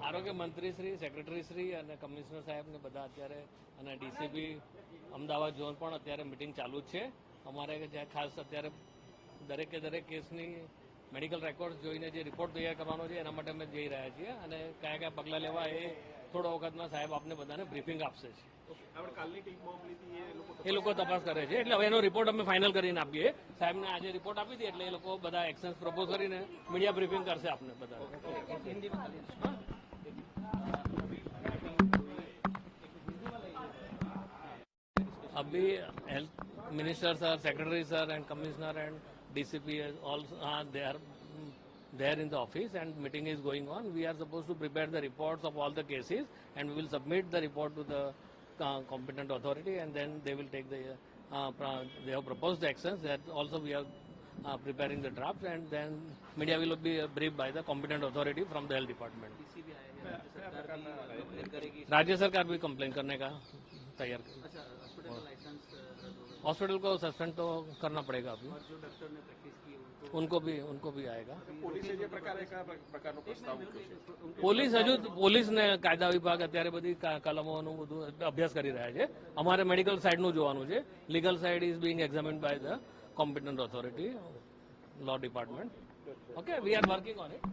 આરોગ્ય મંત્રી શ્રી, સેક્રેટરી શ્રી અને કમિશનર સાહેબને બધા અત્યારે અને ડીસીપી અમદાવાદ ઝોન પણ અત્યારે મિટિંગ ચાલુ જ છે. અમારે ખાસ અત્યારે દરેકે દરેક કેસની મેડિકલ રેકોર્ડ જોઈને જે રિપોર્ટ તૈયાર કરવાનો છે એના માટે અમે જઈ રહ્યા છીએ અને કયા કયા પગલાં લેવા એ થોડા વખતમાં સાહેબ આપને બધાને બ્રીફિંગ આપશે. એ લોકો તપાસ કરે છે એટલે હવે એનો રિપોર્ટ અમે ફાઇનલ કરીને આપીએ. સાહેબને આજે રિપોર્ટ આપી હતી એટલે એ લોકો બધા એક્શન્સ પ્રપોઝ કરીને મીડિયા બ્રીફિંગ કરશે આપને બધા. अभी health minister sir, secretary sir and commissioner and DCP all they are there in the office and meeting is going on. We are supposed to prepare the reports of all the cases and we will submit the report to the competent authority and then they will take the they have proposed the actions that also we are preparing the drafts and then media will be briefed by the competent authority from the health department. राज्य सरकार भी complain करने का तैयार कर. Hospital को suspend तो करना पड़ेगा अभी. और जो डॉक्टर ने प्रैक्टिस की उनको भी आएगा. પોલીસ ને કાયદા વિભાગ અત્યારે બધી કલમોનું બધું અભ્યાસ કરી રહ્યા છે. અમારે મેડિકલ સાઇડનું જોવાનું છે. Legal side is being examined by the competent authority, law department. Okay, we are working on it.